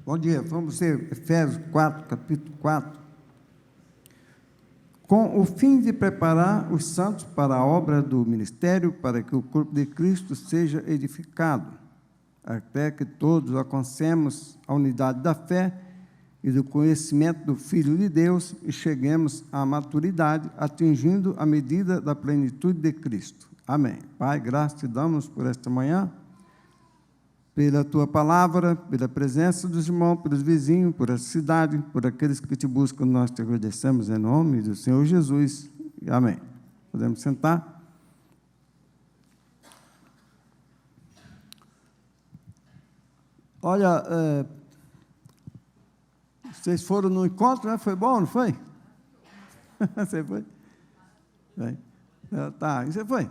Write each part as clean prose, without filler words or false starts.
Bom dia, vamos ler Efésios 4, capítulo 4. Com o fim de preparar os santos para a obra do ministério, para que o corpo de Cristo seja edificado, até que todos alcancemos a unidade da fé e do conhecimento do Filho de Deus e cheguemos à maturidade, atingindo a medida da plenitude de Cristo. Amém. Pai, graças te damos por esta manhã, pela tua palavra, pela presença dos irmãos, pelos vizinhos, por essa cidade, por aqueles que te buscam, nós te agradecemos em nome do Senhor Jesus. Amém. Podemos sentar? Olha, vocês foram no encontro, né? Foi bom, não foi? Você foi? Bem, tá, e você foi?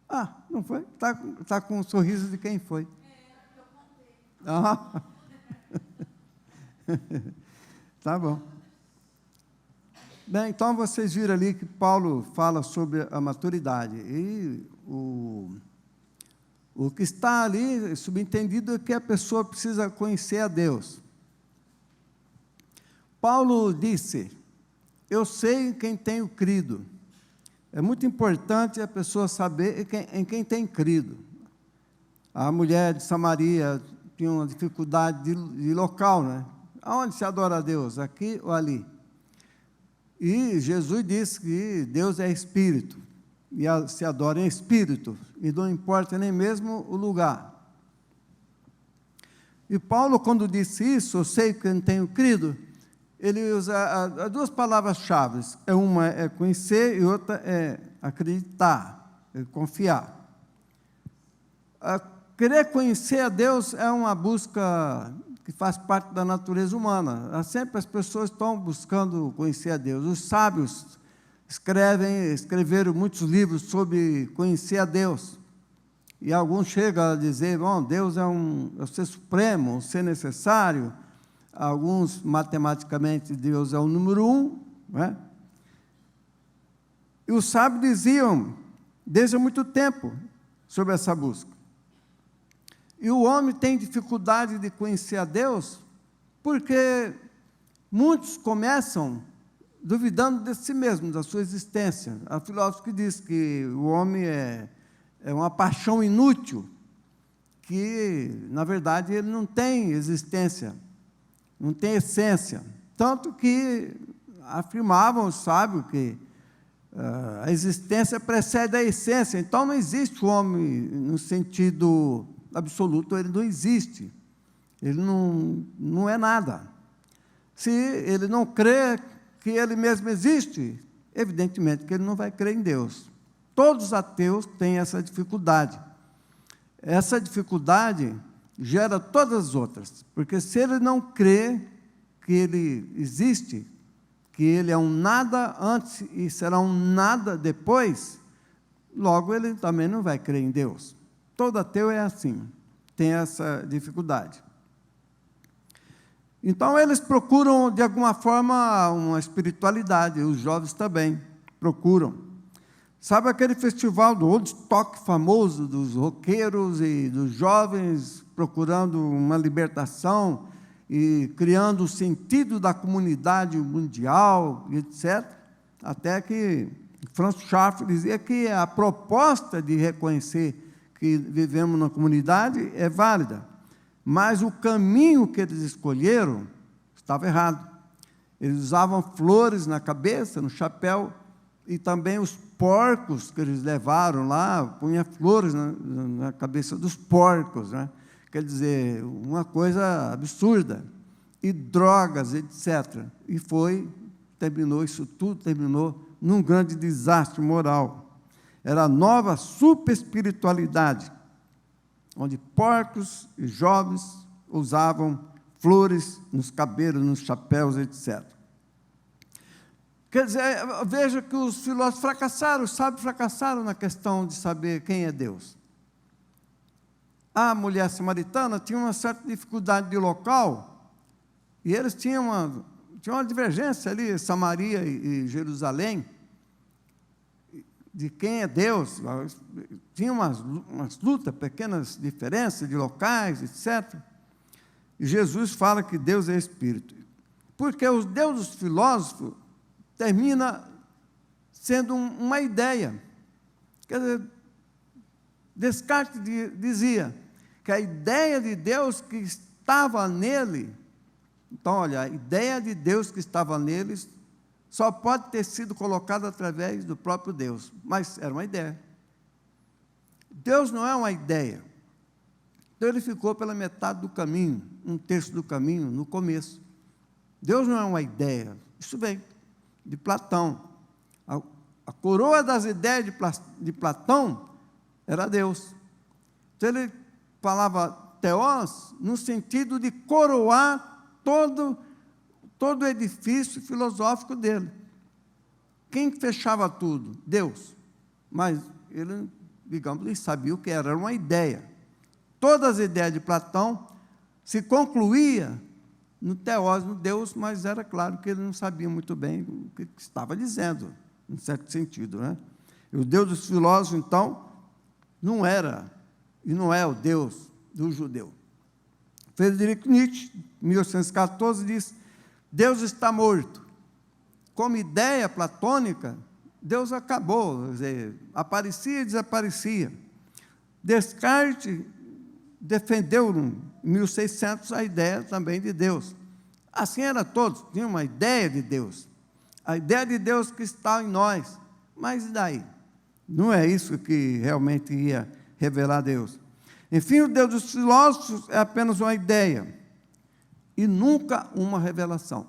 Ah, não foi? Tá com um sorriso de quem foi? Ah. Tá bom. Bem, então vocês viram ali que Paulo fala sobre a maturidade. E o que está ali subentendido é que a pessoa precisa conhecer a Deus. Paulo disse: eu sei em quem tenho crido. É muito importante a pessoa saber em quem tem crido. A mulher de Samaria tinha uma dificuldade de local, né? Aonde se adora a Deus? Aqui ou ali? E Jesus disse que Deus é Espírito, e se adora em Espírito, e não importa nem mesmo o lugar. E Paulo, quando disse isso, eu sei que eu tenho crido, ele usa duas palavras-chave. Uma é conhecer e outra é acreditar, é confiar. Querer conhecer a Deus é uma busca que faz parte da natureza humana. Sempre as pessoas estão buscando conhecer a Deus. Os sábios escreveram muitos livros sobre conhecer a Deus. E alguns chegam a dizer: bom, Deus é o ser supremo, o ser necessário. Alguns, matematicamente, Deus é o número 1. Né? E os sábios diziam, desde há muito tempo, sobre essa busca. E o homem tem dificuldade de conhecer a Deus, porque muitos começam duvidando de si mesmo, da sua existência. Há filósofo que diz que o homem é uma paixão inútil, que, na verdade, ele não tem existência, não tem essência. Tanto que afirmavam os sábios que a existência precede a essência. Então, não existe o homem no sentido absoluto, ele não existe, ele não é nada. Se ele não crê que ele mesmo existe, evidentemente que ele não vai crer em Deus. Todos os ateus têm essa dificuldade. Essa dificuldade gera todas as outras, porque se ele não crê que ele existe, que ele é um nada antes e será um nada depois, logo ele também não vai crer em Deus. Todo ateu é assim, tem essa dificuldade. Então, eles procuram, de alguma forma, uma espiritualidade, os jovens também procuram. Sabe aquele festival do Woodstock famoso, dos roqueiros e dos jovens procurando uma libertação e criando o sentido da comunidade mundial, etc. Até que Franz Schaeffer dizia que a proposta de reconhecer que vivemos na comunidade é válida, mas o caminho que eles escolheram estava errado. Eles usavam flores na cabeça, no chapéu, e também os porcos que eles levaram lá, punha flores na cabeça dos porcos, né? Quer dizer, uma coisa absurda, e drogas, etc. E isso tudo terminou num grande desastre moral. Era a nova superespiritualidade, onde porcos e jovens usavam flores nos cabelos, nos chapéus, etc. Quer dizer, veja que os filósofos fracassaram, os sábios fracassaram na questão de saber quem é Deus. A mulher samaritana tinha uma certa dificuldade de local, e eles tinham uma divergência ali, Samaria e Jerusalém, de quem é Deus. Tinha umas lutas, pequenas diferenças de locais, etc. E Jesus fala que Deus é Espírito. Porque os deuses filósofos termina sendo uma ideia. Quer dizer, Descartes dizia que a ideia de Deus que estava nele, então, olha, a ideia de Deus que estava neles só pode ter sido colocada através do próprio Deus, mas era uma ideia. Deus não é uma ideia. Então ele ficou pela metade do caminho, um terço do caminho, no começo. Deus não é uma ideia, isso vem de Platão. A coroa das ideias de Platão era Deus. Então ele falava teós no sentido de coroar todo o edifício filosófico dele. Quem fechava tudo? Deus. Mas ele, digamos, ele sabia o que era uma ideia. Todas as ideias de Platão se concluía no teós, no Deus, mas era claro que ele não sabia muito bem o que estava dizendo, em certo sentido, né? E o Deus dos filósofos, então, não era e não é o Deus do judeu. Friedrich Nietzsche, 1814, diz: Deus está morto. Como ideia platônica, Deus acabou, quer dizer, aparecia e desaparecia. Descartes defendeu em 1600 a ideia também de Deus. Assim era todos, tinham uma ideia de Deus. A ideia de Deus que está em nós. Mas e daí? Não é isso que realmente ia revelar Deus. Enfim, o Deus dos filósofos é apenas uma ideia e nunca uma revelação,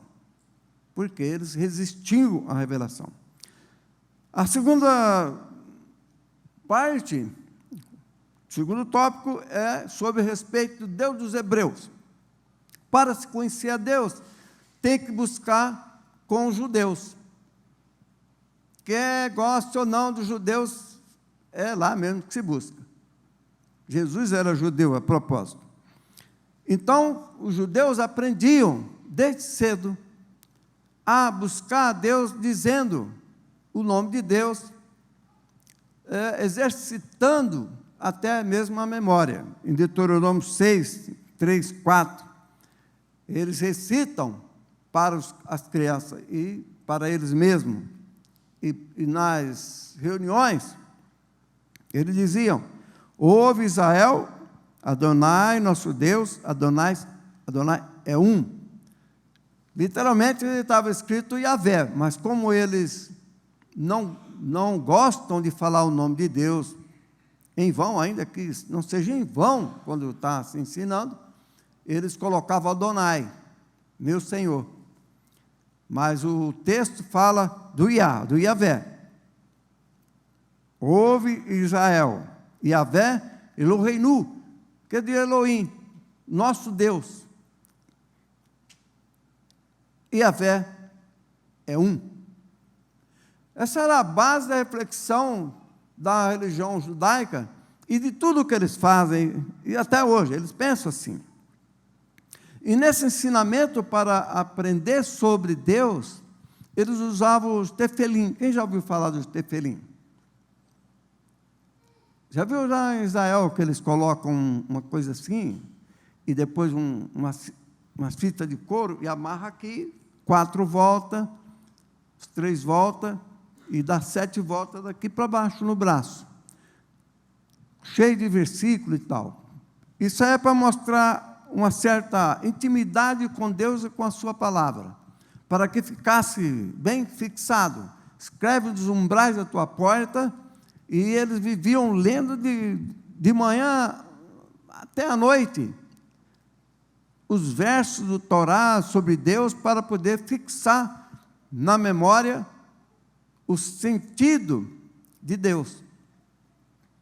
porque eles resistiam à revelação. A segunda parte, o segundo tópico é sobre respeito do Deus dos hebreus. Para se conhecer a Deus, tem que buscar com os judeus. Quer goste ou não dos judeus, é lá mesmo que se busca. Jesus era judeu, a propósito. Então, os judeus aprendiam, desde cedo, a buscar a Deus, dizendo o nome de Deus, exercitando até mesmo a memória. Em Deuteronômio 6, 3, 4, eles recitam para as crianças e para eles mesmos. E nas reuniões, eles diziam: ouve Israel, Adonai, nosso Deus, Adonai é um. Literalmente estava escrito Yahvé, mas como eles não gostam de falar o nome de Deus em vão, ainda que não seja em vão, quando está se ensinando, eles colocavam Adonai, meu Senhor. Mas o texto fala do Yahvé. Ouve Israel, Yahvé, Eloheinu, que é de Elohim, nosso Deus. Yahvé é um. Essa era a base da reflexão da religião judaica e de tudo que eles fazem, e até hoje, eles pensam assim. E nesse ensinamento, para aprender sobre Deus, eles usavam os tefelim. Quem já ouviu falar dos tefelim? Já viu lá em Israel que eles colocam uma coisa assim, e depois uma fita de couro, e amarra aqui, 4 voltas, 3 voltas, e dá 7 voltas daqui para baixo no braço. Cheio de versículo e tal. Isso é para mostrar uma certa intimidade com Deus e com a sua palavra, para que ficasse bem fixado. Escreve nos umbrais da tua porta, e eles viviam lendo de manhã até a noite os versos do Torá sobre Deus, para poder fixar na memória o sentido de Deus,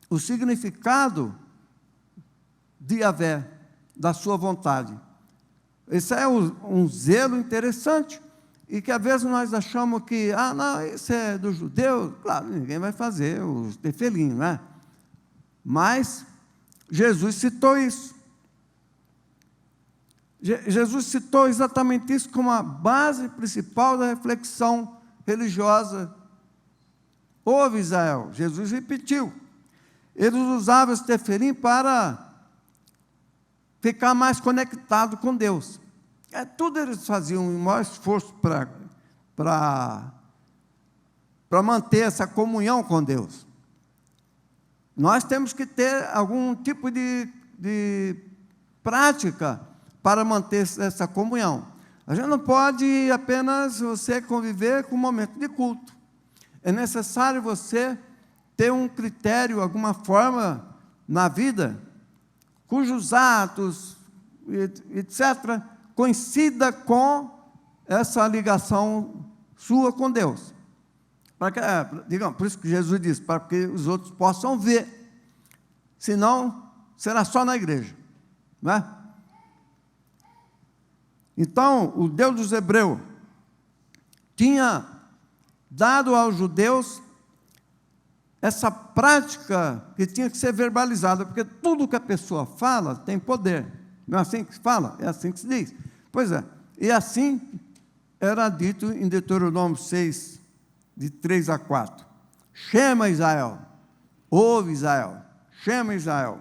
o significado de Yahvé, da sua vontade. Esse é um zelo interessante, e que às vezes nós achamos que, não, isso é do judeu, claro, ninguém vai fazer os tefelim, não é? Mas Jesus citou isso. Jesus citou exatamente isso como a base principal da reflexão religiosa. Ouve Israel, Jesus repetiu. Eles usavam os tefelim para ficar mais conectado com Deus. Tudo eles faziam o maior esforço para manter essa comunhão com Deus. Nós temos que ter algum tipo de prática para manter essa comunhão. A gente não pode apenas você conviver com um momento de culto. É necessário você ter um critério, alguma forma na vida, cujos atos, etc., coincida com essa ligação sua com Deus. Digamos, por isso que Jesus disse, para que os outros possam ver. Senão, será só na igreja. Não é? Então, o Deus dos Hebreus tinha dado aos judeus essa prática que tinha que ser verbalizada, porque tudo que a pessoa fala tem poder. Não é assim que se fala? É assim que se diz. Pois é, e assim era dito em Deuteronômio 6, de 3 a 4. Chama Israel, ouve Israel, chama Israel.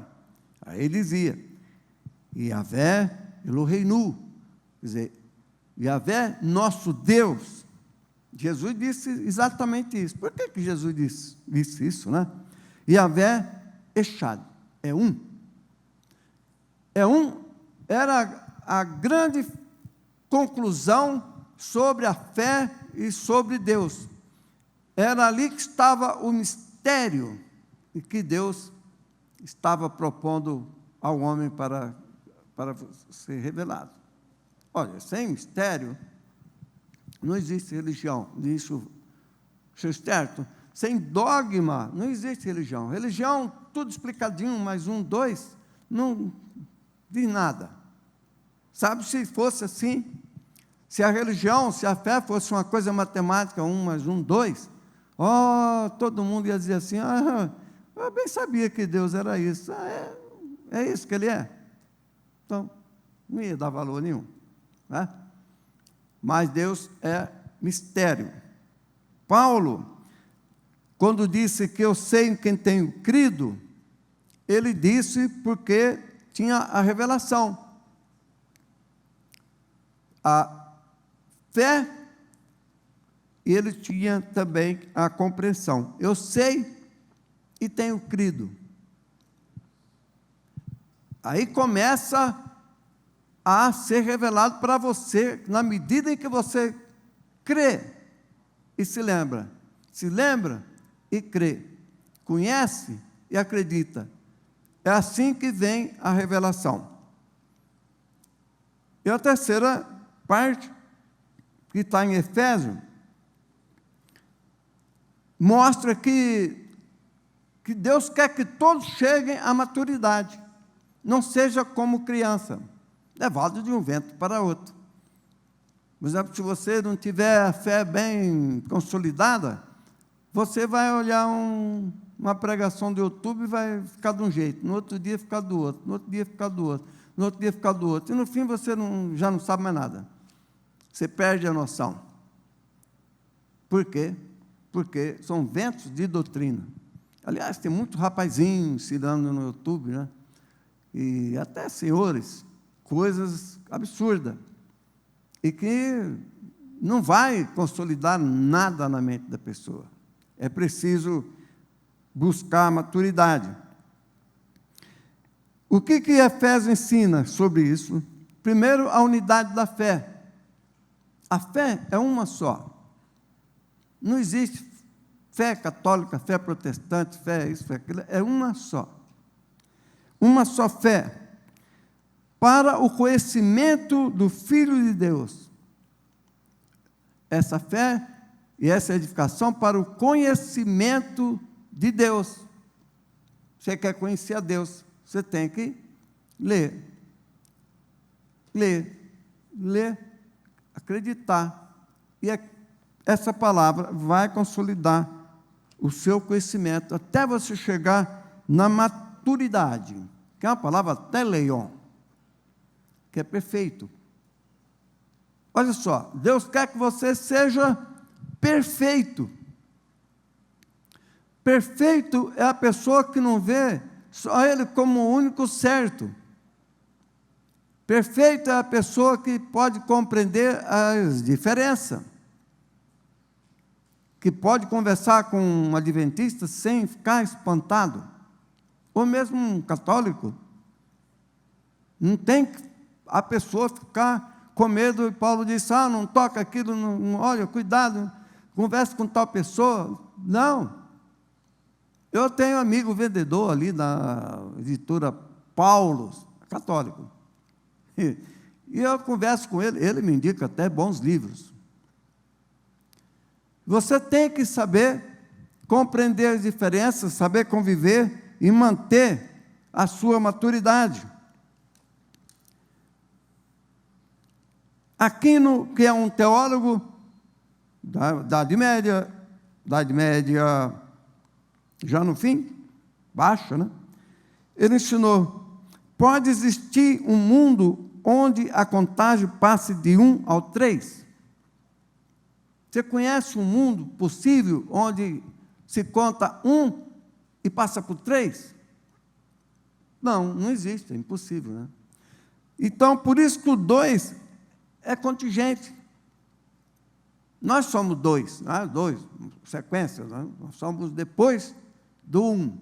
Aí ele dizia, Yahvé Eloheinu, quer dizer, Yahvé, nosso Deus. Jesus disse exatamente isso. Por que Jesus disse isso, né? Yahvé Echad, é um. É um, era a grande conclusão sobre a fé e sobre Deus. Era ali que estava o mistério e que Deus estava propondo ao homem para ser revelado. Olha, sem mistério, não existe religião, isso é certo. Sem dogma, não existe religião. Religião, tudo explicadinho, mais 1, 2, não diz nada. Sabe, se fosse assim, se a religião, se a fé fosse uma coisa matemática, 1 mais 1, 2, todo mundo ia dizer assim, eu bem sabia que Deus era isso. É isso que Ele é. Então, não ia dar valor nenhum. Né? Mas Deus é mistério. Paulo, quando disse que eu sei em quem tenho crido, ele disse porque tinha a revelação. A fé, e ele tinha também a compreensão. Eu sei e tenho crido. Aí começa a ser revelado para você, na medida em que você crê e se lembra. Se lembra e crê. Conhece e acredita. É assim que vem a revelação. E a terceira parte, que está em Efésios, mostra que Deus quer que todos cheguem à maturidade. Não seja como criança, levado de um vento para outro. Por exemplo, se você não tiver a fé bem consolidada, você vai olhar uma pregação do YouTube e vai ficar de um jeito, no outro dia ficar do outro, no outro dia ficar do outro, no outro dia ficar do outro, e no fim você já não sabe mais nada. Você perde a noção. Por quê? Porque são ventos de doutrina. Aliás, tem muito rapazinho ensinando no YouTube, né? E até senhores, coisas absurdas, e que não vai consolidar nada na mente da pessoa. É preciso buscar a maturidade. O que Efésios ensina sobre isso? Primeiro, a unidade da fé. A fé é uma só. Não existe fé católica, fé protestante, fé isso, fé aquilo. É uma só. Uma só fé. Para o conhecimento do Filho de Deus. Essa fé e essa edificação para o conhecimento de Deus. Você quer conhecer a Deus, você tem que ler. Ler, acreditar. E essa palavra vai consolidar o seu conhecimento até você chegar na maturidade, que é uma palavra teleion, que é perfeito. Olha só, Deus quer que você seja perfeito. Perfeito é a pessoa que não vê só Ele como o único certo. Perfeito é a pessoa que pode compreender as diferenças, que pode conversar com um adventista sem ficar espantado, ou mesmo um católico. Não tem a pessoa ficar com medo, e Paulo disse, não toca aquilo, não, olha, cuidado, converse com tal pessoa. Não. Eu tenho um amigo vendedor ali da editora Paulus, católico, e eu converso com ele, ele me indica até bons livros. Você tem que saber compreender as diferenças, saber conviver e manter a sua maturidade. Aquino, que é um teólogo da Idade Média, já no fim, baixo, né? Ele ensinou, pode existir um mundo onde a contagem passe de 1 ao 3? Você conhece um mundo possível onde se conta 1 e passa por 3? Não existe, é impossível, né? Então, por isso que o 2 é contingente. Nós somos 2, né? 2, sequência, né? Nós somos depois do 1.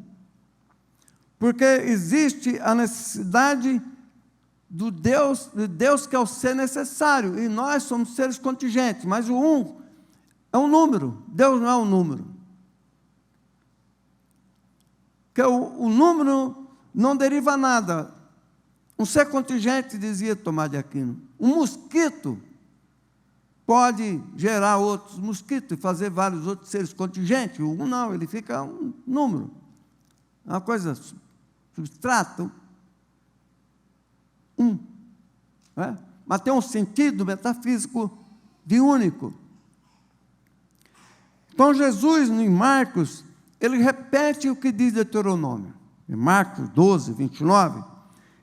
Porque existe a necessidade de Deus que é o ser necessário, e nós somos seres contingentes, mas o 1 é um número, Deus não é um número. Porque o número não deriva nada. Um ser contingente, dizia Tomás de Aquino, um mosquito pode gerar outros mosquitos e fazer vários outros seres contingentes. O 1 não, ele fica um número. É uma coisa substrata. 1. Né? Mas tem um sentido metafísico de único. Então, Jesus, em Marcos, ele repete o que diz Deuteronômio. Em Marcos 12, 29,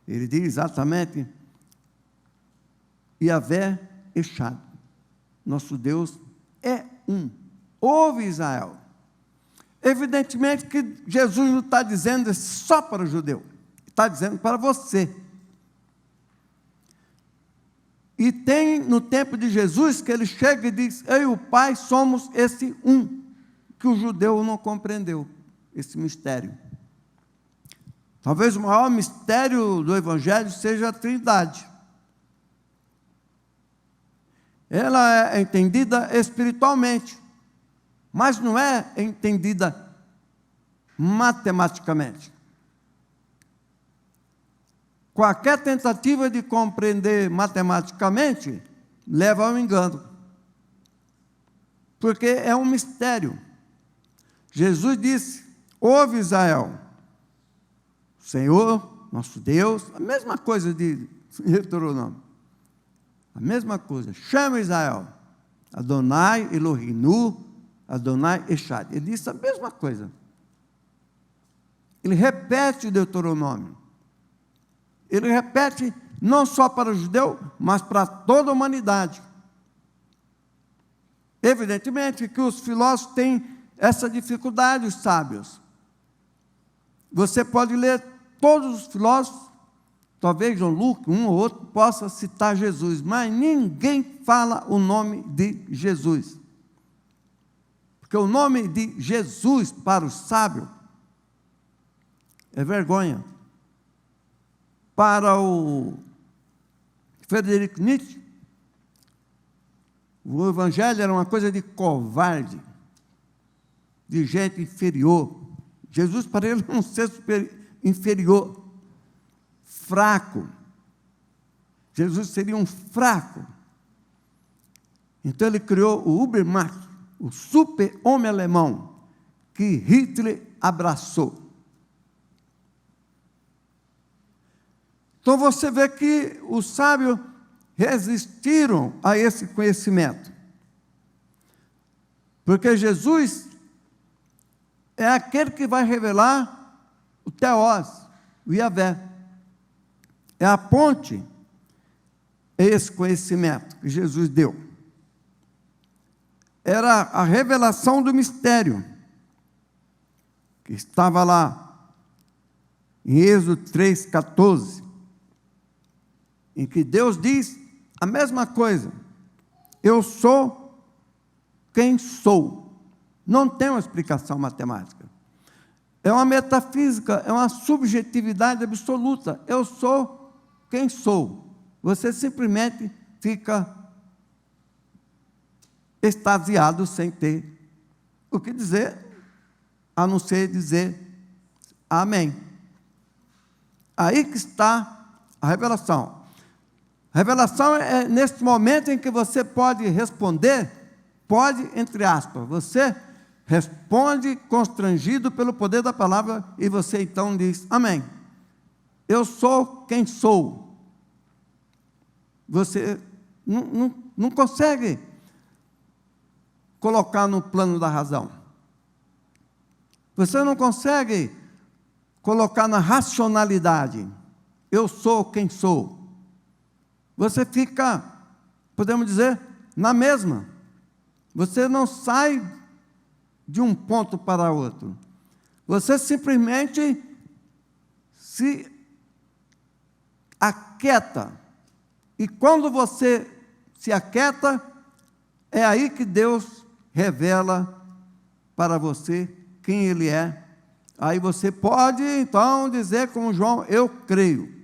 ele diz exatamente, Yahvé Echad, nosso Deus é um. Ouve, Israel. Evidentemente que Jesus não está dizendo só para o judeu, está dizendo para você. E tem no tempo de Jesus que ele chega e diz, eu e o Pai somos esse um, que o judeu não compreendeu, esse mistério. Talvez o maior mistério do Evangelho seja a Trindade. Ela é entendida espiritualmente, mas não é entendida matematicamente. Qualquer tentativa de compreender matematicamente leva ao engano, porque é um mistério. Jesus disse, ouve Israel, Senhor, nosso Deus, a mesma coisa de Deuteronômio, a mesma coisa, chama Israel, Adonai Elohinu, Adonai Echad, ele disse a mesma coisa, ele repete o Deuteronômio, ele repete não só para o judeu, mas para toda a humanidade. Evidentemente que os filósofos têm essa dificuldade, os sábios. Você pode ler todos os filósofos, talvez John Locke, um ou outro, possa citar Jesus, mas ninguém fala o nome de Jesus. Porque o nome de Jesus para o sábio é vergonha. Para o Friedrich Nietzsche, o Evangelho era uma coisa de covarde, de gente inferior. Jesus, para ele, era um ser inferior, fraco. Jesus seria um fraco. Então, ele criou o Übermacht, o super-homem alemão, que Hitler abraçou. Então, você vê que os sábios resistiram a esse conhecimento. Porque Jesus é aquele que vai revelar o Teós, o Yahvé. É a ponte, é esse conhecimento que Jesus deu. Era a revelação do mistério, que estava lá, em Êxodo 3,14. em que Deus diz a mesma coisa. Eu sou quem sou. Não tem uma explicação matemática. É uma metafísica, é uma subjetividade absoluta. Eu sou quem sou. Você simplesmente fica extasiado sem ter o que dizer, a não ser dizer amém. Aí que está a revelação. A revelação é nesse momento em que você pode responder, pode, entre aspas, você responde constrangido pelo poder da palavra e você então diz, amém. Eu sou quem sou. Você não consegue colocar no plano da razão. Você não consegue colocar na racionalidade. Eu sou quem sou. Você fica, podemos dizer, na mesma. Você não sai de um ponto para outro. Você simplesmente se aquieta. E quando você se aquieta, é aí que Deus revela para você quem Ele é. Aí você pode, então, dizer como João, eu creio.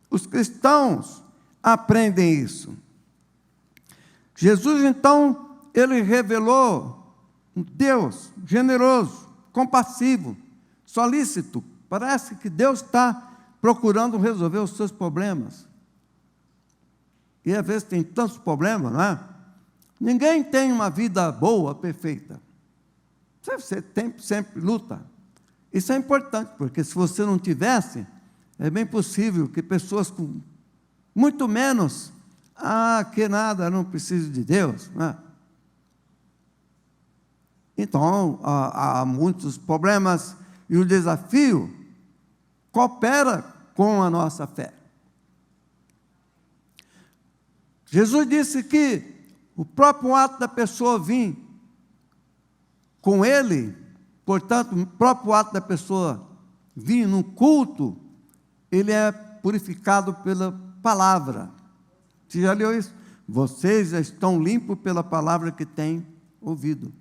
Os cristãos aprendem isso. Jesus, então, Ele revelou um Deus generoso, compassivo, solícito. Parece que Deus está procurando resolver os seus problemas. E às vezes tem tantos problemas, não é? Ninguém tem uma vida boa, perfeita. Você sempre luta. Isso é importante, porque se você não tivesse, é bem possível que pessoas com muito menos, que nada, não preciso de Deus, não é? Então, há muitos problemas e o desafio coopera com a nossa fé. Jesus disse que o próprio ato da pessoa vir com Ele, portanto, o próprio ato da pessoa vir num culto, ele é purificado pela palavra. Você já leu isso? Vocês já estão limpos pela palavra que têm ouvido.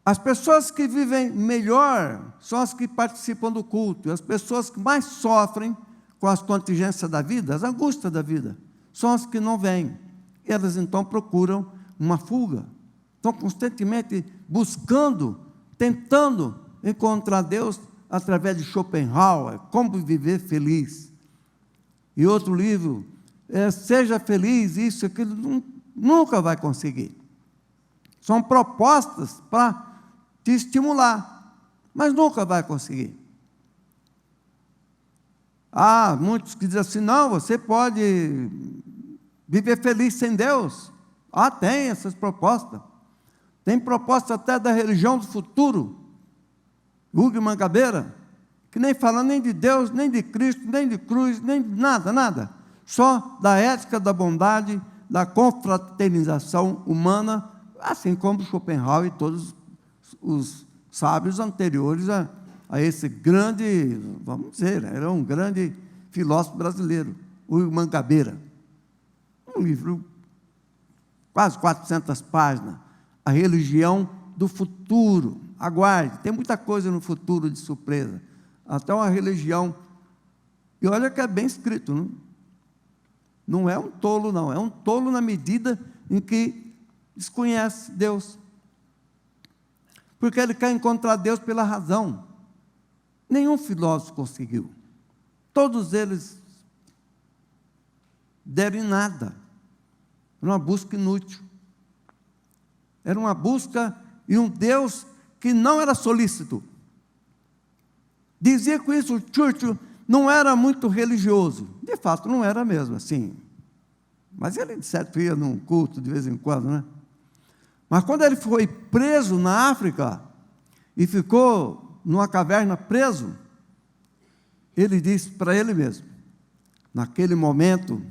As pessoas que vivem melhor são as que participam do culto. As pessoas que mais sofrem com as contingências da vida, as angústias da vida, são as que não vêm. Elas então procuram uma fuga. Estão constantemente buscando, tentando encontrar Deus através de Schopenhauer, Como Viver Feliz. E outro livro, Seja Feliz, isso, aquilo, nunca vai conseguir. São propostas para te estimular, mas nunca vai conseguir. Há muitos que dizem assim, não, você pode viver feliz sem Deus. Tem essas propostas. Tem proposta até da religião do futuro, Hugo Mangabeira, que nem fala nem de Deus, nem de Cristo, nem de cruz, nem de nada, nada. Só da ética, da bondade, da confraternização humana, assim como Schopenhauer e todos os sábios anteriores a esse grande, vamos dizer, era um grande filósofo brasileiro, Hugo Mangabeira. Um livro, quase 400 páginas, A Religião do Futuro. Aguarde, tem muita coisa no futuro de surpresa. Até uma religião, e olha que é bem escrito, não? Não é um tolo, não, é um tolo na medida em que desconhece Deus. Porque ele quer encontrar Deus pela razão. Nenhum filósofo conseguiu. Todos eles deram em nada. Era uma busca inútil. Era uma busca e um Deus que não era solícito. Dizia com isso, Churchill não era muito religioso. De fato, não era mesmo, assim. Mas ele, de certo, ia num culto de vez em quando, né? Mas quando ele foi preso na África e ficou numa caverna preso, ele disse para ele mesmo, naquele momento,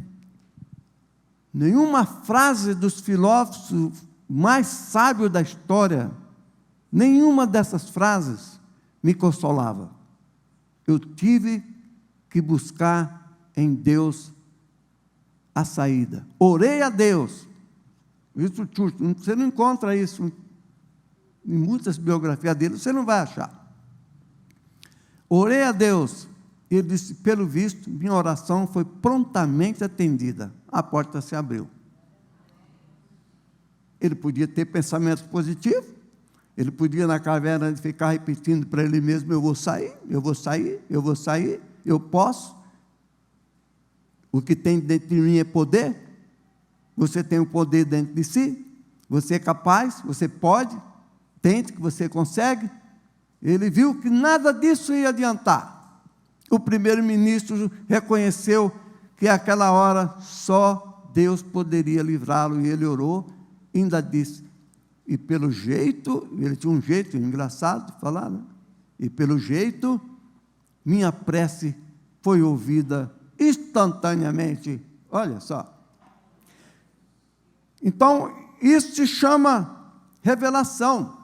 nenhuma frase dos filósofos mais sábios da história, nenhuma dessas frases me consolava. Eu tive que buscar em Deus a saída. Orei a Deus. Isso, você não encontra isso em muitas biografias dele, você não vai achar. Orei a Deus. Ele disse, pelo visto, minha oração foi prontamente atendida. A porta se abriu. Ele podia ter pensamentos positivos. Ele podia, na caverna, ficar repetindo para ele mesmo, eu vou sair, eu vou sair, eu vou sair, eu posso. O que tem dentro de mim é poder. Você tem o poder dentro de si. Você é capaz, você pode. Tente que você consegue. Ele viu que nada disso ia adiantar. O primeiro-ministro reconheceu que àquela hora só Deus poderia livrá-lo, e ele orou, e ainda disse, e pelo jeito, ele tinha um jeito engraçado de falar, né? E pelo jeito, minha prece foi ouvida instantaneamente. Olha só. Então, isso se chama revelação.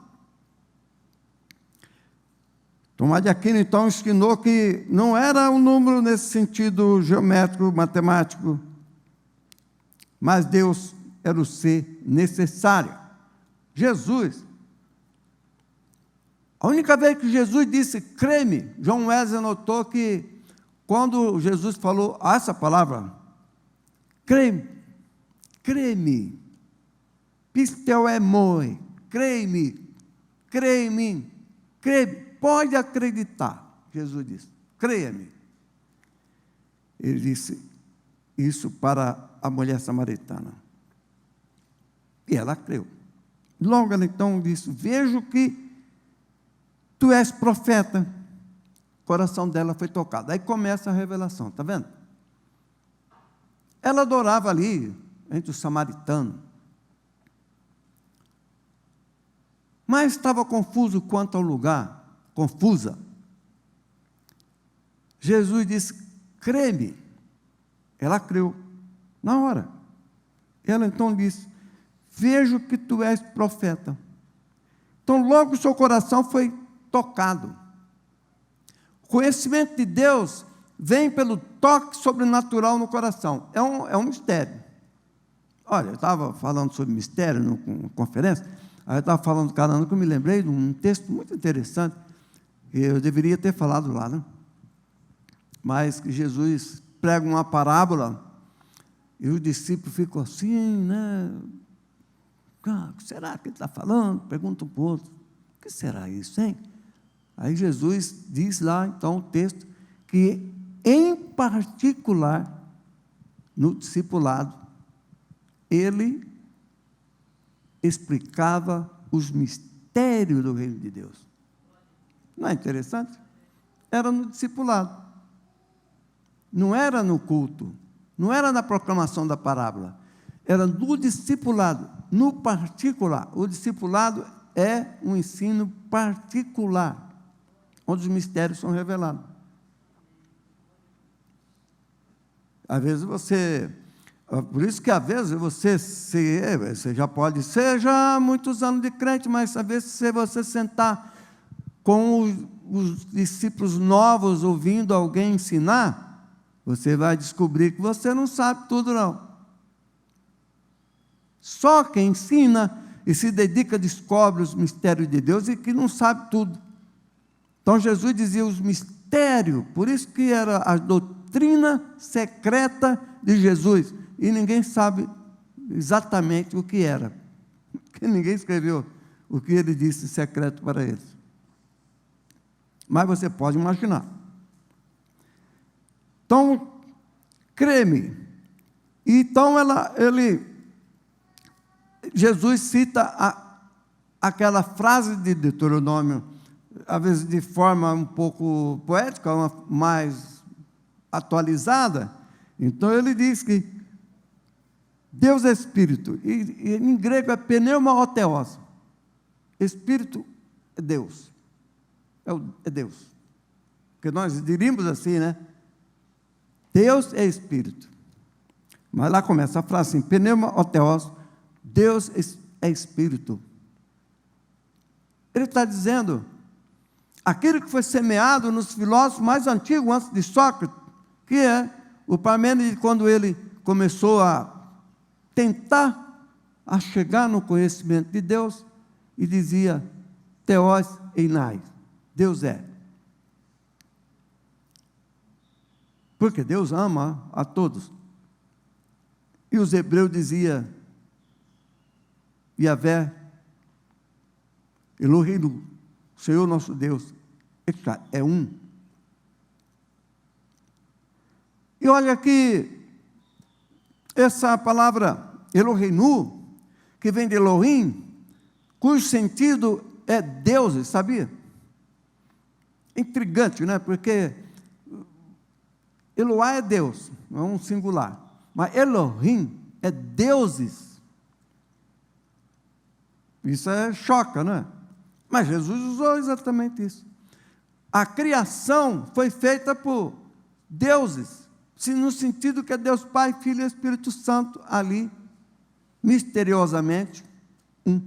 Tomás de Aquino, então, ensinou que não era um número nesse sentido geométrico, matemático, mas Deus era o ser necessário. Jesus, a única vez que Jesus disse, crê-me, John Wesley notou que, quando Jesus falou essa palavra, crê-me, pisteu é moi, crê-me, crê-me, pode acreditar, Jesus disse, creia-me. Ele disse isso para a mulher samaritana. E ela creu. Logo ela então disse, vejo que tu és profeta. O coração dela foi tocado. Aí começa a revelação, está vendo? Ela adorava ali, entre os samaritanos. Mas estava confuso quanto ao lugar, confusa. Jesus disse, crê-me. Ela creu, na hora. Ela então disse, vejo que tu és profeta. Então logo o seu coração foi tocado. O conhecimento de Deus vem pelo toque sobrenatural no coração. É um mistério. Olha, eu estava falando sobre mistério numa conferência, aí eu estava falando, caramba, que eu me lembrei de um texto muito interessante, que eu deveria ter falado lá, né? Mas que Jesus prega uma parábola, e os discípulos ficam assim, né? O que será que ele está falando? Pergunta um para o outro, o que será isso, hein? Aí Jesus diz lá, então, o texto, que em particular, no discipulado, ele explicava os mistérios do reino de Deus. Não é interessante? Era no discipulado. Não era no culto, não era na proclamação da parábola, era no discipulado, no particular. O discipulado é um ensino particular, onde os mistérios são revelados. Às vezes por isso que às vezes você já pode ser já muitos anos de crente, mas às vezes se você sentar com os discípulos novos ouvindo alguém ensinar, você vai descobrir que você não sabe tudo, não. Só quem ensina e se dedica descobre os mistérios de Deus e que não sabe tudo. Então Jesus dizia os mistérios, por isso que era a doutrina secreta de Jesus, e ninguém sabe exatamente o que era, porque ninguém escreveu o que ele disse secreto para eles. Mas você pode imaginar. Então, crê-me. Então, Jesus cita aquela frase de Deuteronômio, às vezes de forma um pouco poética, mais atualizada. Então, ele diz que Deus é Espírito, e em grego é pneumaotheos. Espírito é Deus. É Deus. Porque nós diríamos assim, né? Deus é Espírito. Mas lá começa a frase assim, pneumaotheos, Deus é Espírito. Ele está dizendo, aquilo que foi semeado nos filósofos mais antigos, antes de Sócrates, que é o Parmênides, quando ele começou a tentar a chegar no conhecimento de Deus, e dizia, Theos einai, Deus é. Porque Deus ama a todos. E os hebreus diziam, Yahvé, Elohim, Senhor nosso Deus, é um. E olha que essa palavra Elohim, que vem de Elohim, cujo sentido é deuses, sabia? Intrigante, né? Porque Eloá é Deus, é um singular. Mas Elohim é deuses. Isso choca, não é? Mas Jesus usou exatamente isso. A criação foi feita por deuses, no sentido que é Deus Pai, Filho e Espírito Santo, ali, misteriosamente, um.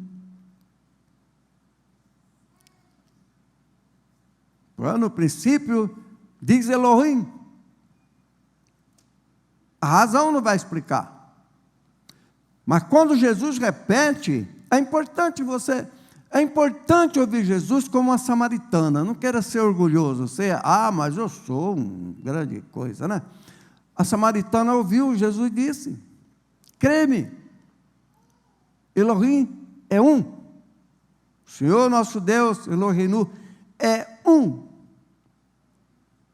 No princípio, diz Elohim. A razão não vai explicar. Mas quando Jesus repete, é importante ouvir Jesus como uma samaritana. Não queira ser orgulhoso. Mas eu sou uma grande coisa, né? A samaritana ouviu, Jesus disse, crê-me, Elohim é um. O Senhor nosso Deus, Elohim, é um.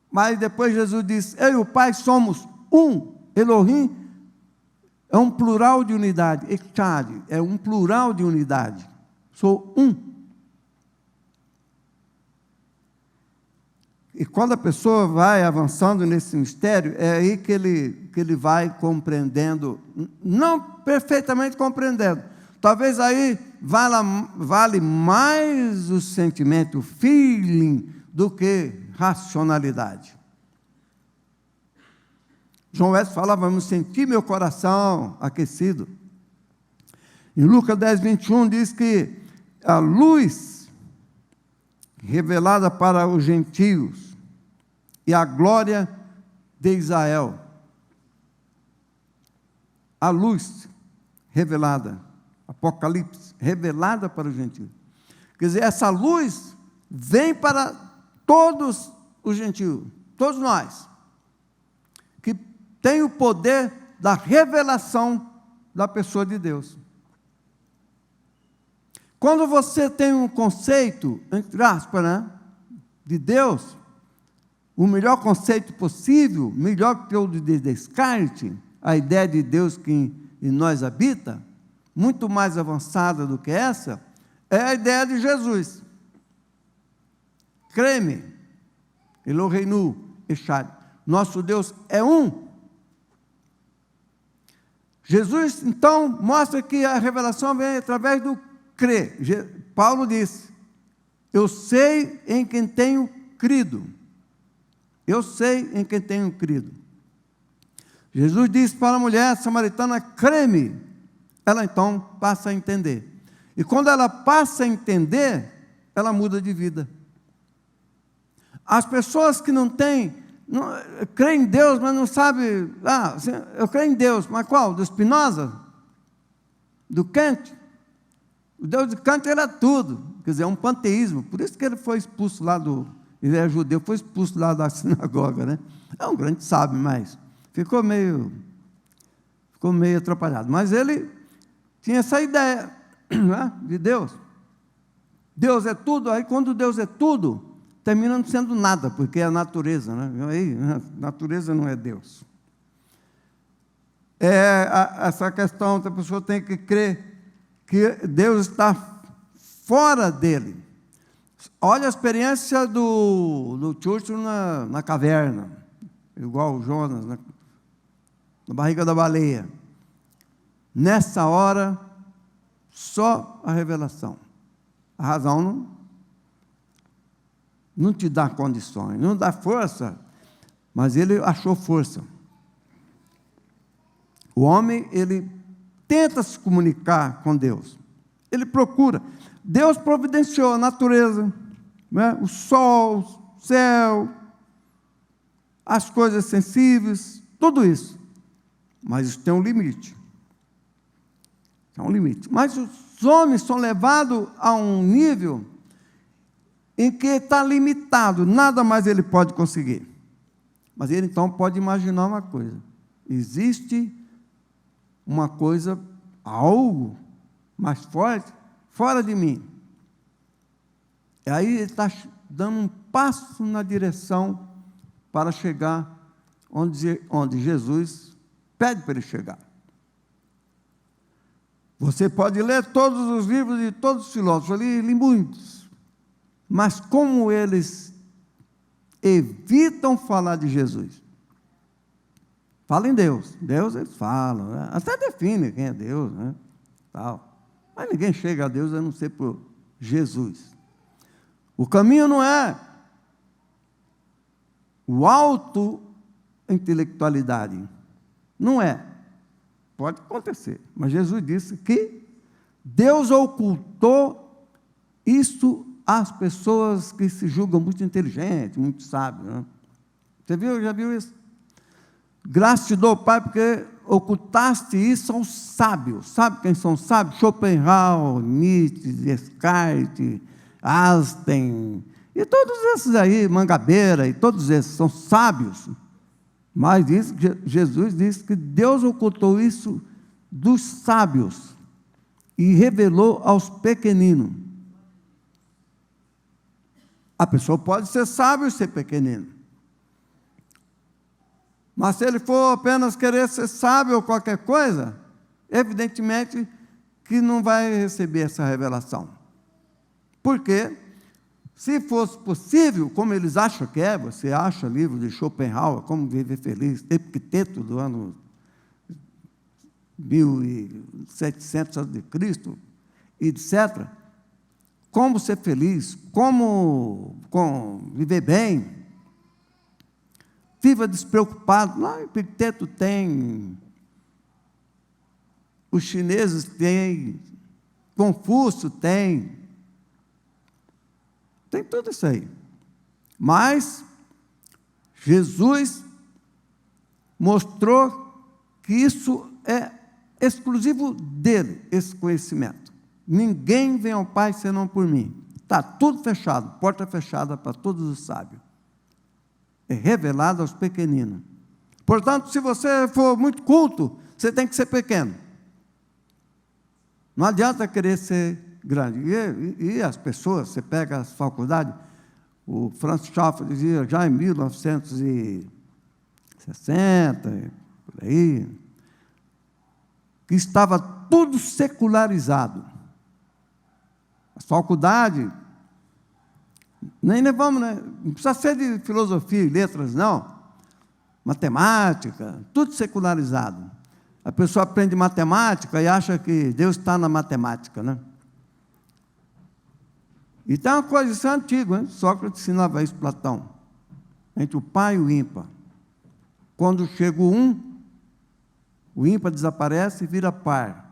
Mas depois Jesus disse, eu e o Pai somos um. Elohim é um plural de unidade. Echad é um plural de unidade. Sou um. E quando a pessoa vai avançando nesse mistério, é aí que ele vai compreendendo, não perfeitamente compreendendo. Talvez aí vale mais o sentimento, o feeling, do que racionalidade. João Wesley falava, vamos sentir meu coração aquecido. Em Lucas 10, 21, diz que a luz revelada para os gentios e a glória de Israel. A luz revelada, Apocalipse, revelada para os gentios. Quer dizer, essa luz vem para todos os gentios, todos nós, que tem o poder da revelação da pessoa de Deus. Quando você tem um conceito, entre aspas, né, de Deus, o melhor conceito possível, melhor que o de Descartes, a ideia de Deus que em nós habita, muito mais avançada do que essa, é a ideia de Jesus. Crê-me, Elohim, Echad, nosso Deus é um. Jesus, então, mostra que a revelação vem através do crer. Paulo disse, eu sei em quem tenho crido. Eu sei em quem tenho crido. Jesus disse para a mulher samaritana, crê-me. Ela então passa a entender. E quando ela passa a entender, ela muda de vida. As pessoas que não creem em Deus, mas não sabem, eu creio em Deus, mas qual? Do Spinoza? Do Kant? O Deus de Kant era tudo, quer dizer, é um panteísmo, por isso que ele foi expulso lá ele é judeu, foi expulso lá da sinagoga, né? É um grande sábio, mas ficou meio atrapalhado, mas ele tinha essa ideia, né, de Deus. Deus é tudo, aí quando Deus é tudo, termina não sendo nada, porque é a natureza, né? Aí, a natureza não é Deus. Essa questão, a pessoa tem que crer que Deus está fora dele. Olha a experiência do Churchill na caverna, igual o Jonas, na barriga da baleia. Nessa hora, só a revelação. A razão não te dá condições, não dá força, mas ele achou força. O homem, ele tenta se comunicar com Deus, ele procura. Deus providenciou a natureza, né? O sol, o céu, as coisas sensíveis, tudo isso. Mas isso tem um limite. Tem um limite. Mas os homens são levados a um nível em que está limitado, nada mais ele pode conseguir. Mas ele então pode imaginar uma coisa: existe uma coisa, algo mais forte, fora de mim. E aí ele está dando um passo na direção para chegar onde Jesus pede para ele chegar. Você pode ler todos os livros de todos os filósofos, eu li muitos, mas como eles evitam falar de Jesus. Fala em Deus. Deus eles falam, né? Até definem quem é Deus, né? Tal. Mas ninguém chega a Deus a não ser por Jesus. O caminho não é o auto-intelectualidade. Não é. Pode acontecer. Mas Jesus disse que Deus ocultou isso às pessoas que se julgam muito inteligentes, muito sábios. Né? Você viu? Já viu isso? Graças te dou, Pai, porque ocultaste isso aos sábios. Sabe quem são sábios? Schopenhauer, Nietzsche, Descartes, Einstein, e todos esses aí, Mangabeira, e todos esses são sábios. Mas Jesus disse que Deus ocultou isso dos sábios e revelou aos pequeninos. A pessoa pode ser sábio e ser pequenino. Mas se ele for apenas querer ser sábio ou qualquer coisa, evidentemente que não vai receber essa revelação. Por quê? Se fosse possível, como eles acham que é, você acha livro de Schopenhauer, Como Viver Feliz, Epicteto do ano 1700 a.C., etc., como ser feliz, como viver bem, viva despreocupado. Lá Epicteto tem, os chineses têm, Confúcio tem tudo isso aí. Mas Jesus mostrou que isso é exclusivo dele, esse conhecimento. Ninguém vem ao Pai senão por mim. Está tudo fechado, porta fechada para todos os sábios. É revelado aos pequeninos. Portanto, se você for muito culto, você tem que ser pequeno. Não adianta querer ser grande. E as pessoas, você pega as faculdades, o Francis Schaeffer dizia já em 1960, por aí, que estava tudo secularizado. As faculdades, nem vamos, né? Não precisa ser de filosofia e letras, não. Matemática, tudo secularizado. A pessoa aprende matemática e acha que Deus está na matemática, né? E tem uma coisa, isso é antigo, hein? Sócrates ensinava isso, Platão, entre o par e o ímpar. Quando chega o ímpar desaparece e vira par.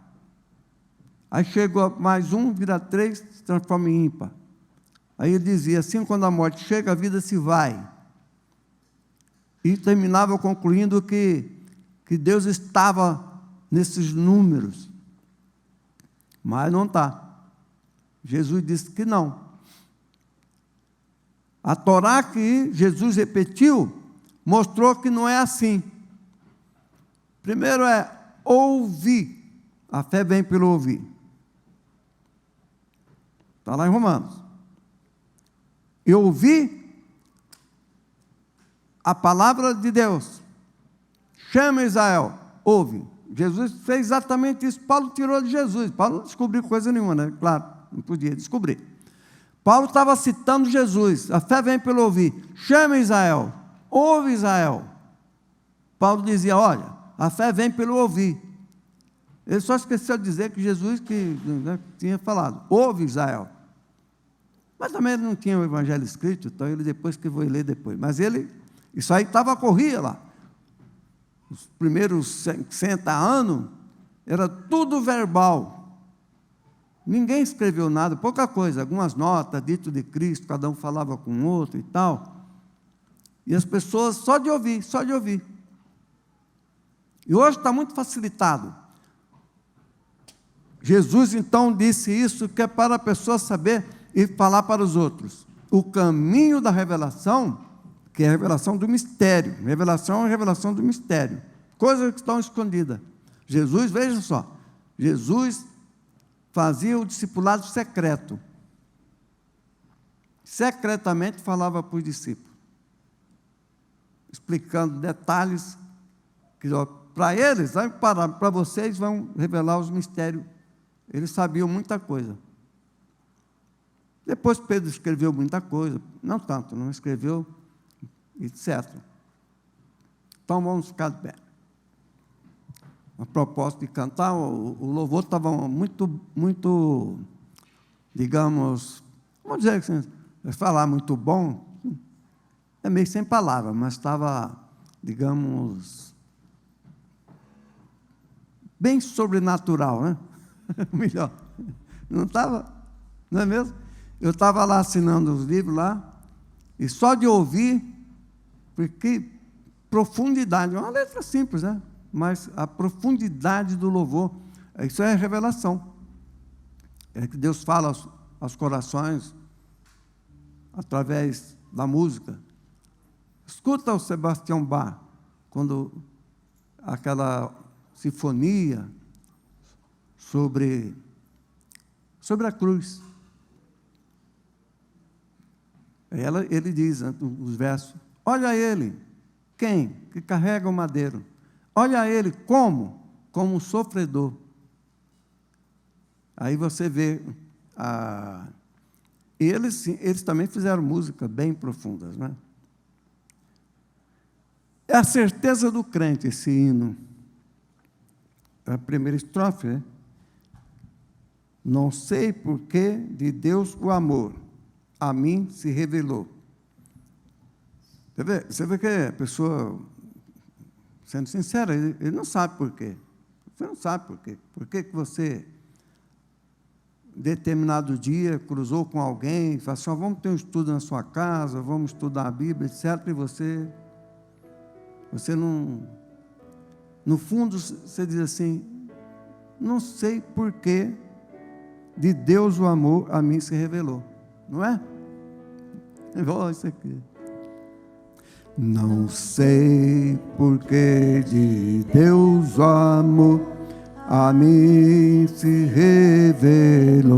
Aí chega mais um, vira 3, se transforma em ímpar. Aí ele dizia, assim, quando a morte chega, a vida se vai. E terminava concluindo que Deus estava nesses números. Mas não está. Jesus disse que não. A Torá que Jesus repetiu, mostrou que não é assim. Primeiro é ouvir. A fé vem pelo ouvir. Está lá em Romanos. E ouvir a palavra de Deus. Chama Israel, ouve. Jesus fez exatamente isso. Paulo tirou de Jesus. Paulo não descobriu coisa nenhuma, né? Claro, não podia descobrir. Paulo estava citando Jesus. A fé vem pelo ouvir. Chama Israel, ouve Israel. Paulo dizia, olha, a fé vem pelo ouvir. Ele só esqueceu de dizer que Jesus tinha falado, ouve Israel. Mas também ele não tinha o evangelho escrito, então ele depois que vou ler depois. Mas isso aí corria lá. Os primeiros 60 anos, era tudo verbal. Ninguém escreveu nada, pouca coisa, algumas notas, dito de Cristo, cada um falava com o outro e tal. E as pessoas só de ouvir, só de ouvir. E hoje está muito facilitado. Jesus, então, disse isso, que é para a pessoa saber e falar para os outros. O caminho da revelação, que é a revelação do mistério. Revelação é a revelação do mistério. Coisas que estão escondidas. Jesus, veja só, Jesus fazia o discipulado secreto. Secretamente falava para os discípulos, explicando detalhes que para eles, para vocês vão revelar os mistérios. Eles sabiam muita coisa. Depois Pedro escreveu muita coisa, não tanto, não escreveu, etc. Então vamos ficar de pé. A propósito de cantar, o louvor estava muito, digamos, vamos dizer assim, falar muito bom, é meio sem palavra, mas estava, digamos, bem sobrenatural, né? Melhor. Não estava? Não é mesmo? Eu estava lá assinando os livros lá, e só de ouvir, porque profundidade, é uma letra simples, né? Mas a profundidade do louvor, isso é revelação. É que Deus fala aos corações, através da música. Escuta o Sebastião Bach, quando aquela sinfonia sobre a cruz. Ele diz, os versos, olha ele, quem? Que carrega o madeiro. Olha ele como um sofredor. Aí você vê, eles também fizeram música bem profundas, né? É a certeza do crente, esse hino. A primeira estrofe, né? Não sei por que de Deus o amor a mim se revelou. Você vê que a pessoa, sendo sincera, ele não sabe por quê. Você não sabe por quê. Por que você, determinado dia, cruzou com alguém e falou assim, vamos ter um estudo na sua casa, vamos estudar a Bíblia, etc. E você não... No fundo, você diz assim, não sei por que de Deus o amor a mim se revelou. Não é? Igual isso aqui. Não sei por que de Deus o amor a mim se revelou,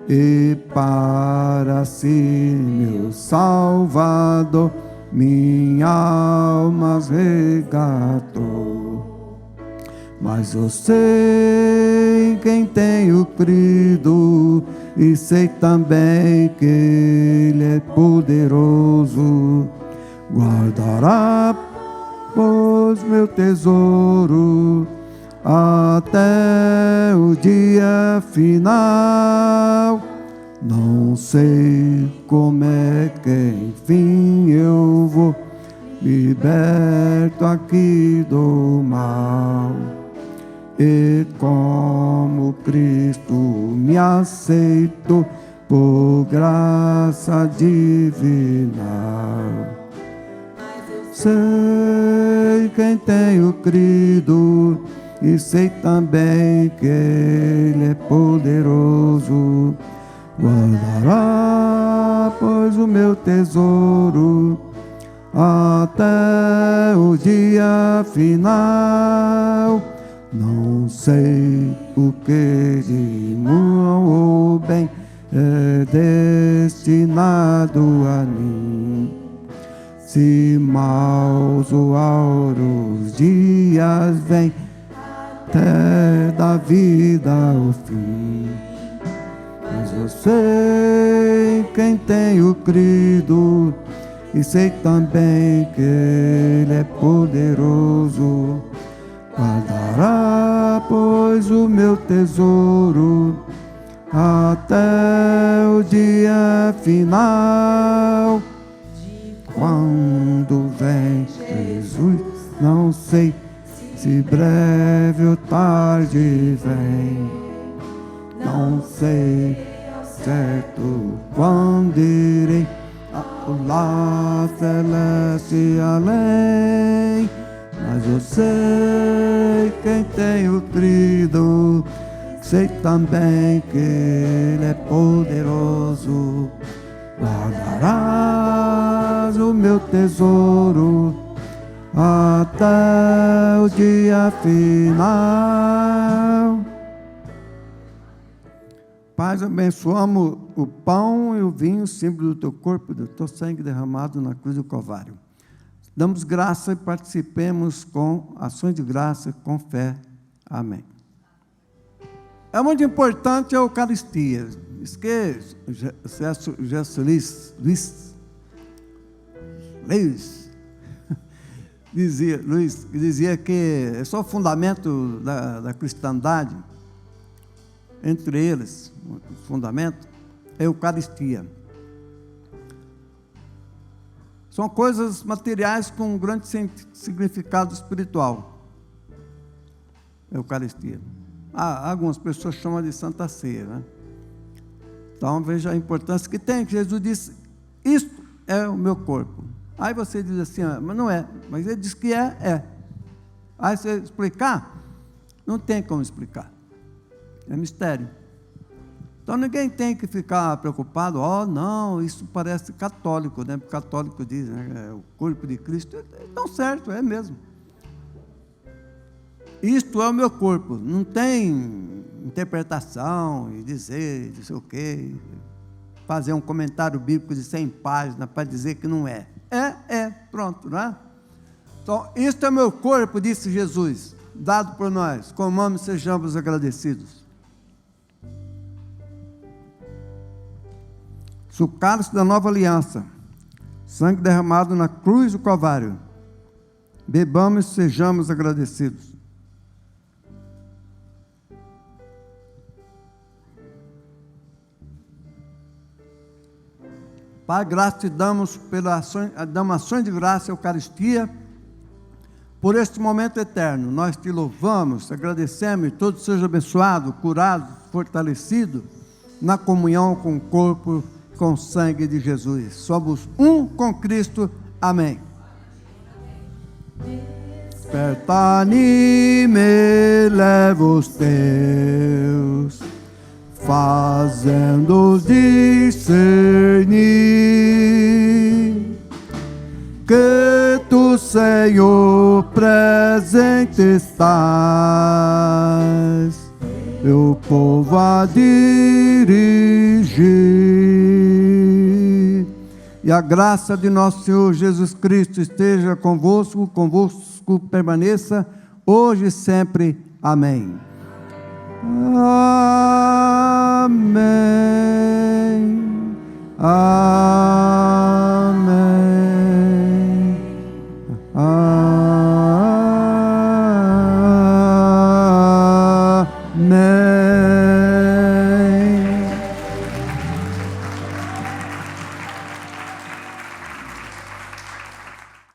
e para si, meu Salvador, minha alma resgatou. Mas eu sei quem tenho crido, e sei também que Ele é poderoso. Guardará, pois, meu tesouro até o dia final. Não sei como é que enfim eu vou, liberto aqui do mal. E como Cristo me aceitou por graça divina, sei quem tenho crido, e sei também que Ele é poderoso. Guardará, pois, o meu tesouro até o dia final. Não sei o que de mal ou bem é destinado a mim. Se maus ou auros dias vêm, até da vida o fim. Mas eu sei quem tenho crido, e sei também que Ele é poderoso. Guardará, pois, o meu tesouro até o dia final. Quando vem Jesus, não sei se breve ou tarde vem. Não sei certo quando irei lá celeste além, mas eu sei quem tenho crido, sei também que Ele é poderoso. Guardarás o meu tesouro até o dia final. Pai, abençoamos o pão e o vinho, símbolo do teu corpo e do teu sangue derramado na cruz do Calvário. Damos graça e participemos com ações de graça, com fé. Amém. É muito importante a Eucaristia. Diz que Luiz dizia que é só o fundamento da cristandade. Entre eles, o fundamento é a Eucaristia. São coisas materiais com um grande significado espiritual. Eucaristia. Algumas pessoas chamam de Santa Ceia, né? Então veja a importância que tem, que Jesus disse, isto é o meu corpo. Aí você diz assim, mas não é, mas ele diz que é. Aí você explicar, não tem como explicar. É mistério. Então ninguém tem que ficar preocupado, não, isso parece católico, né? Porque católico diz, né, o corpo de Cristo. Então certo, é mesmo. Isto é o meu corpo, não tem interpretação e dizer, não sei o quê, fazer um comentário bíblico de 100 páginas para dizer que não é. Pronto, né? Então, isto é o meu corpo, disse Jesus, dado por nós, comamos e sejamos agradecidos. O cálice da nova aliança, sangue derramado na cruz do Calvário, bebamos e sejamos agradecidos. Pai, graça te damos damos ações de graça, Eucaristia, por este momento eterno. Nós te louvamos, agradecemos, e todos sejam abençoados, curados, fortalecidos, na comunhão com o corpo, com o sangue de Jesus. Somos um com Cristo. Amém. Desperta-me, leva os teus, fazendo-os discernir que tu, Senhor, presente estás, meu povo a dirigir. E a graça de nosso Senhor Jesus Cristo esteja convosco permaneça hoje e sempre. Amém. Amém. Amém. Amém.